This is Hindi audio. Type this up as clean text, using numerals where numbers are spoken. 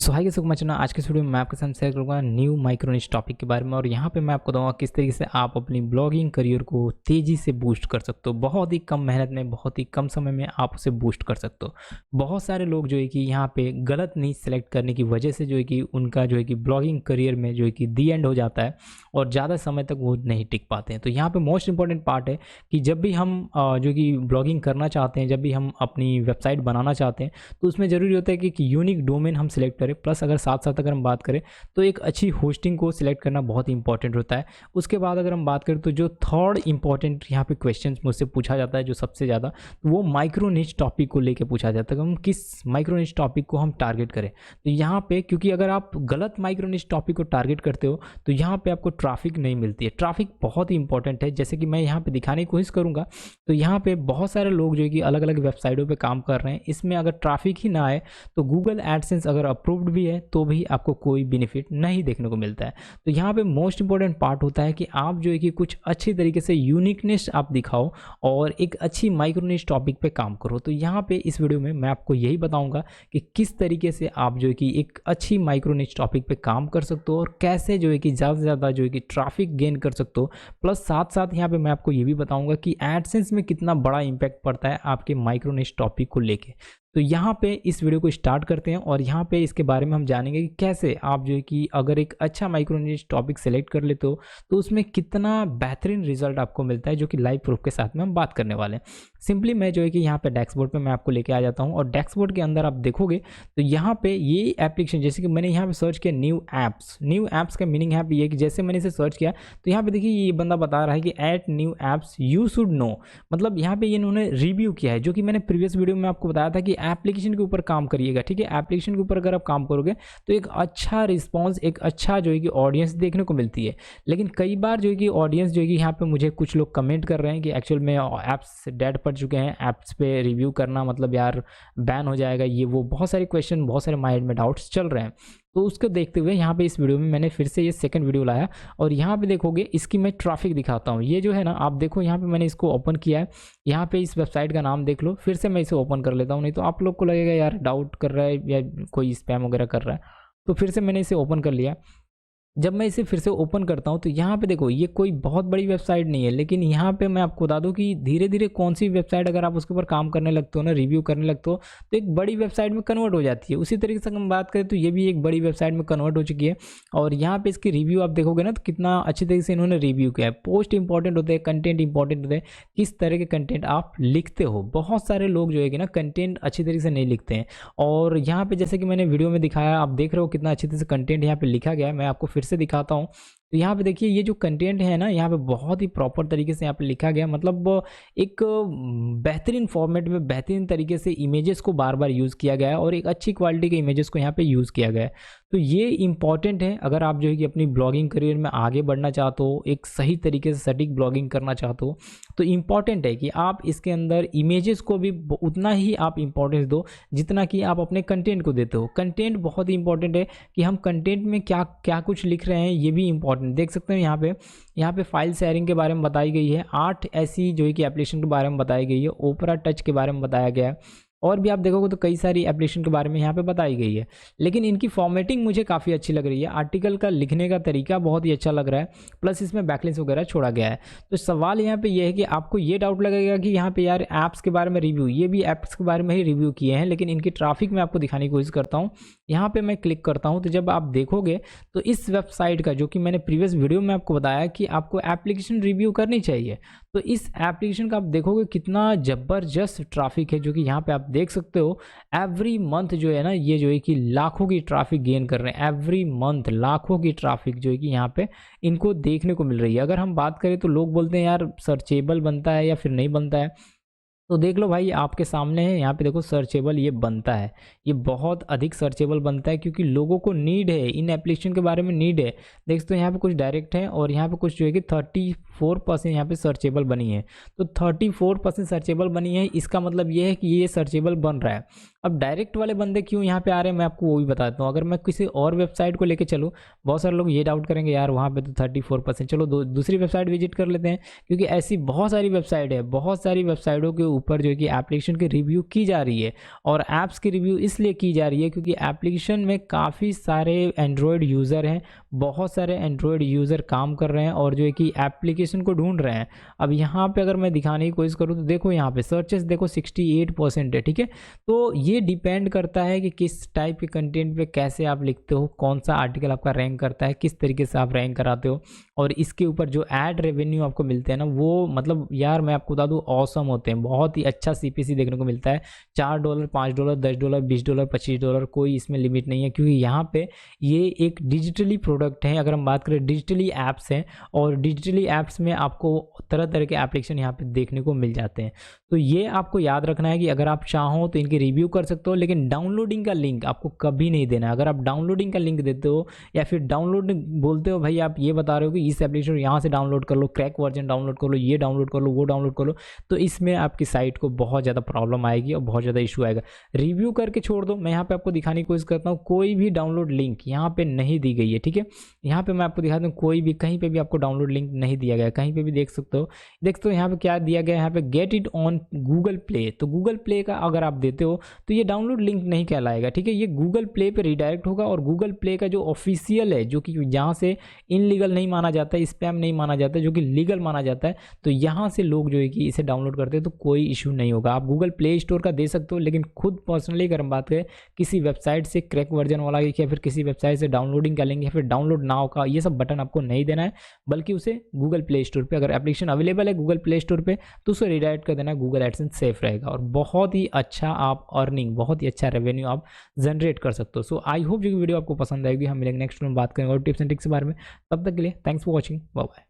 सो हाई कैसे मचना आज के इस वीडियो में मैं आपके साथ शेयर करूँगा न्यू माइक्रो निश टॉपिक के बारे में। और यहाँ पे मैं आपको बताऊँगा किस तरीके से आप अपनी ब्लॉगिंग करियर को तेज़ी से बूस्ट कर सकते हो। बहुत ही कम मेहनत में, बहुत ही कम समय में आप उसे बूस्ट कर सकते हो। बहुत सारे लोग जो है कि यहाँ पे गलत निश सेलेक्ट करने की वजह से जो है कि उनका जो है कि ब्लॉगिंग करियर में जो है कि दी एंड हो जाता है और ज़्यादा समय तक वो नहीं टिक पाते हैं। तो यहाँ पर मोस्ट इंपॉर्टेंट पार्ट है कि जब भी हम जो कि ब्लॉगिंग करना चाहते हैं, जब भी हम अपनी वेबसाइट बनाना चाहते हैं, तो उसमें ज़रूरी होता है कि एक यूनिक डोमेन हम सेलेक्ट करें। प्लस अगर साथ साथ अगर हम बात करें तो एक अच्छी होस्टिंग को सिलेक्ट करना बहुत ही इंपॉर्टेंट होता है। उसके बाद अगर हम बात करें तो जो थर्ड इंपॉर्टेंट यहाँ पे क्वेश्चंस मुझसे पूछा जाता है जो सबसे ज़्यादा, तो वो माइक्रो निश टॉपिक को लेके पूछा जाता है कि हम किस माइक्रो निश टॉपिक को हम टारगेट करें। तो यहाँ पे क्योंकि अगर आप गलत माइक्रो निश टॉपिक को टारगेट करते हो तो यहाँ पे आपको ट्रैफिक नहीं मिलती है। ट्रैफिक बहुत ही इंपॉर्टेंट है, जैसे कि मैं यहाँ पे दिखाने की कोशिश करूँगा। तो यहाँ पे बहुत सारे लोग जो है कि अलग अलग वेबसाइटों पर काम कर रहे हैं, इसमें अगर ट्रैफिक ही ना आए तो गूगल एडसेंस अगर अप्रूव्ड भी है तो भी आपको कोई बेनिफिट नहीं देखने को मिलता है। तो यहाँ पे मोस्ट इंपॉर्टेंट पार्ट होता है कि आप जो है कि कुछ अच्छी तरीके से यूनिकनेस आप दिखाओ और एक अच्छी माइक्रो निश टॉपिक पे काम करो। तो यहाँ पे इस वीडियो में मैं आपको यही बताऊंगा कि किस तरीके से आप जो है कि एक अच्छी माइक्रो निश टॉपिक पे काम कर सकते हो और कैसे जो है कि ज़्यादा से ज़्यादा जो है कि ट्रैफिक गेन कर सकते हो। प्लस साथ साथ यहाँ पे मैं आपको ये भी बताऊंगा कि एडसेंस में कितना बड़ा इंपैक्ट पड़ता है आपके माइक्रो निश टॉपिक को लेके। तो यहाँ पे इस वीडियो को स्टार्ट करते हैं और यहाँ पे इसके बारे में हम जानेंगे कि कैसे आप जो है कि अगर एक अच्छा माइक्रो निश टॉपिक सेलेक्ट कर लेते हो तो उसमें कितना बेहतरीन रिजल्ट आपको मिलता है, जो कि लाइव प्रूफ के साथ में हम बात करने वाले हैं। सिंपली मैं जो है कि यहाँ पे डैशबोर्ड पे मैं आपको लेके आ जाता हूँ और डैशबोर्ड के अंदर आप देखोगे तो यहाँ पे ये एप्लीकेशन, जैसे कि मैंने यहाँ पे सर्च किया न्यू ऐप्स का मीनिंग है ये कि जैसे मैंने इसे सर्च किया तो यहाँ पे देखिए ये बंदा बता रहा है कि at new apps you should know, मतलब यहाँ पे ये इन्होंने रिव्यू किया है, जो कि मैंने प्रीवियस वीडियो में आपको बताया था कि एप्लीकेशन के ऊपर काम करिएगा। ठीक है, एप्लीकेशन के ऊपर अगर आप काम करोगे तो एक अच्छा रिस्पांस, एक अच्छा जो है कि ऑडियंस देखने को मिलती है। लेकिन कई बार जो है कि ऑडियंस जो है कि यहाँ पे मुझे कुछ लोग कमेंट कर रहे हैं कि एक्चुअल में ऐप्स डेड पड़ चुके हैं, ऐप्स पे रिव्यू करना मतलब यार बैन हो जाएगा, ये वो बहुत सारे क्वेश्चन, बहुत सारे माइंड में डाउट्स चल रहे हैं। तो उसको देखते हुए यहाँ पे इस वीडियो में मैंने फिर से ये सेकंड वीडियो लाया और यहाँ पे देखोगे इसकी मैं ट्रैफिक दिखाता हूँ। ये जो है ना, आप देखो यहाँ पे मैंने इसको ओपन किया है, यहाँ पे इस वेबसाइट का नाम देख लो। फिर से मैं इसे ओपन कर लेता हूँ, नहीं तो आप लोग को लगेगा यार डाउट कर रहा है या कोई स्पैम वगैरह कर रहा है। तो फिर से मैंने इसे ओपन कर लिया। जब मैं इसे फिर से ओपन करता हूं तो यहाँ पे देखो ये कोई बहुत बड़ी वेबसाइट नहीं है, लेकिन यहाँ पे मैं आपको बता दूं कि धीरे धीरे कौन सी वेबसाइट अगर आप उसके ऊपर काम करने लगते हो ना, रिव्यू करने लगते हो, तो एक बड़ी वेबसाइट में कन्वर्ट हो जाती है। उसी तरीके से हम बात करें तो ये भी एक बड़ी वेबसाइट में कन्वर्ट हो चुकी है। और यहाँ पे इसकी रिव्यू आप देखोगे ना तो कितना अच्छी तरीके से इन्होंने रिव्यू किया है। पोस्ट इंपॉर्टेंट होते हैं, कंटेंट इंपॉर्टेंट होते हैं, किस तरह के कंटेंट आप लिखते हो। बहुत सारे लोग जो है कि ना कंटेंट अच्छी तरीके से नहीं लिखते हैं और यहाँ पे जैसे कि मैंने वीडियो में दिखाया, आप देख रहे हो कितना अच्छी तरह से कंटेंट यहाँ पे लिखा गया है। मैं आपको फिर से दिखाता हूँ। तो यहाँ पे देखिए ये जो कंटेंट है ना, यहाँ पे बहुत ही प्रॉपर तरीके से यहाँ पे लिखा गया, मतलब एक बेहतरीन फॉर्मेट में बेहतरीन तरीके से इमेजेस को बार बार यूज़ किया गया है और एक अच्छी क्वालिटी के इमेजेस को यहाँ पे यूज़ किया गया है। तो ये इंपॉर्टेंट है अगर आप जो है कि अपनी ब्लॉगिंग करियर में आगे बढ़ना चाहते हो, एक सही तरीके से सटीक ब्लॉगिंग करना चाहते हो, तो इम्पॉर्टेंट है कि आप इसके अंदर इमेजेस को भी उतना ही आप इम्पोर्टेंस दो जितना कि आप अपने कंटेंट को देते हो। कंटेंट बहुत ही इंपॉर्टेंट है कि हम कंटेंट में क्या क्या कुछ लिख रहे हैं, ये भी इंपॉर्टेंट। देख सकते हैं यहाँ पे फाइल शेयरिंग के बारे में बताई गई है, 8 ऐसी जो है कि एप्लीकेशन के बारे में बताई गई है, ओपरा टच के बारे में बताया गया है और भी आप देखोगे तो कई सारी एप्लीकेशन के बारे में यहाँ पे बताई गई है। लेकिन इनकी फॉर्मेटिंग मुझे काफ़ी अच्छी लग रही है, आर्टिकल का लिखने का तरीका बहुत ही अच्छा लग रहा है, प्लस इसमें बैकलिंक्स वगैरह छोड़ा गया है। तो सवाल यहाँ पे ये है कि आपको ये डाउट लगेगा कि यहाँ पे यार ऐप्स के बारे में रिव्यू, ये भी ऐप्स के बारे में ही रिव्यू किए हैं, लेकिन इनकी ट्रैफिक मैं आपको दिखाने की कोशिश करता हूँ। यहाँ पर मैं क्लिक करता हूँ तो जब आप देखोगे तो इस वेबसाइट का, जो कि मैंने प्रीवियस वीडियो में आपको बताया कि आपको एप्लीकेशन रिव्यू करनी चाहिए, तो इस एप्लीकेशन का आप देखोगे कितना ज़बरदस्त ट्रैफिक है, जो कि यहाँ पे आप देख सकते हो। एवरी मंथ जो है ना, ये जो है कि लाखों की ट्रैफिक गेन कर रहे हैं। एवरी मंथ लाखों की ट्रैफिक जो है कि यहाँ पे इनको देखने को मिल रही है। अगर हम बात करें तो लोग बोलते हैं यार सर्चेबल बनता है या फिर नहीं बनता है, तो देख लो भाई आपके सामने है, यहाँ पे देखो सर्चेबल ये बनता है, ये बहुत अधिक सर्चेबल बनता है क्योंकि लोगों को नीड है, इन एप्लीकेशन के बारे में नीड है। देख सकते हो यहाँ पे कुछ डायरेक्ट है और यहाँ पे कुछ जो है कि 34% यहाँ पे सर्चेबल बनी है। तो 34% सर्चेबल बनी है, इसका मतलब ये है कि ये सर्चेबल बन रहा है। अब डायरेक्ट वाले बंदे क्यों यहाँ पे आ रहे हैं मैं आपको वो भी बताता हूँ। अगर मैं किसी और वेबसाइट को लेके चलूँ, बहुत सारे लोग ये डाउट करेंगे यार वहाँ पे तो 34%, चलो दूसरी वेबसाइट विजिट कर लेते हैं, क्योंकि ऐसी बहुत सारी वेबसाइट है, बहुत सारी वेबसाइटों के ऊपर जो है कि एप्लीकेशन की रिव्यू की जा रही है। और ऐप्स की रिव्यू इसलिए की जा रही है क्योंकि एप्लीकेशन में काफ़ी सारे एंड्रॉयड यूज़र हैं, बहुत सारे एंड्रॉयड यूज़र काम कर रहे हैं और जो है कि एप्लीकेशन को ढूंढ रहे हैं। अब यहाँ पे अगर मैं दिखाने की कोशिश करूँ तो देखो यहाँ पे सर्चेस देखो 68% है, ठीक है। तो ये डिपेंड करता है कि किस टाइप के कंटेंट पे कैसे आप लिखते हो, कौन सा आर्टिकल आपका रैंक करता है, किस तरीके से आप रैंक कराते हो। और इसके ऊपर जो ऐड रेवेन्यू आपको मिलते हैं ना, वो मतलब यार मैं आपको बता दूँ ऑसम होते हैं। बहुत ही अच्छा CPC देखने को मिलता है। $4, $5, $10, $20, $25, कोई इसमें लिमिट नहीं है, क्योंकि यहाँ पे ये एक डिजिटली प्रोडक्ट है। अगर हम बात करें डिजिटली ऐप्स हैं, और डिजिटली ऐप्स में आपको तरह तरह के एप्लीकेशन यहाँ पे देखने को मिल जाते हैं। तो ये आपको याद रखना है कि अगर आप चाहो तो इनकी रिव्यू कर सकते हो, लेकिन डाउनलोडिंग का लिंक आपको कभी नहीं देना है। अगर आप डाउनलोडिंग का लिंक देते हो या फिर डाउनलोड बोलते हो, भाई आप ये बता रहे हो कि इस एप्लीकेशन यहाँ से डाउनलोड कर लो, क्रैक वर्जन डाउनलोड कर लो, ये डाउनलोड कर लो, वो डाउनलोड कर लो, तो इसमें आपकी साइट को बहुत ज़्यादा प्रॉब्लम आएगी और बहुत ज़्यादा इशू आएगा। रिव्यू करके छोड़ दो। मैं यहाँ पे आपको दिखाने की कोशिश करता हूँ, कोई भी डाउनलोड लिंक यहाँ पे नहीं दी गई है, ठीक है। यहाँ पे मैं आपको दिखाता हूँ, कोई भी कहीं पे भी आपको डाउनलोड लिंक नहीं दिया गया है, कहीं पे भी देख सकते हो। यहाँ पे क्या दिया गया है, यहाँ पे get it on Google play. तो गूगल प्ले का अगर आप देते हो तो ये डाउनलोड लिंक नहीं कहलाएगा, ठीक है। ये गूगल प्ले पे रिडायरेक्ट होगा, और गूगल प्ले का जो ऑफिशियल है, जो कि जहाँ से इनलीगल नहीं माना जाता है, स्पैम नहीं माना जाता है, जो कि लीगल माना जाता है, तो यहाँ से लोग जो है कि इसे डाउनलोड करते हैं, तो कोई इशू नहीं होगा। आप गूगल प्ले स्टोर का दे सकते हो, लेकिन खुद पर्सनली अगर हम बात करें किसी वेबसाइट से क्रैक वर्जन वाला या फिर किसी वेबसाइट से डाउनलोडिंग का लिंक या फिर डाउनलोड नाउ का ये सब बटन आपको नहीं देना है, बल्कि उसे गूगल प्ले स्टोर पे, अगर एप्लीकेशन अवेलेबल है गूगल प्ले स्टोर पे, तो उसे रिडायरेक्ट कर देना। गूगल एडसेंस सेफ रहेगा और बहुत ही अच्छा आप अर्निंग, बहुत ही अच्छा रेवेन्यू आप जनरेट कर सकते हो। सो आई होप जो वीडियो आपको पसंद आएगी। हम मिलेंगे नेक्स्ट में, बात करेंगे और टिप्स एंड ट्रिक्स के बारे में। तब तक के लिए thanks for watching, bye bye.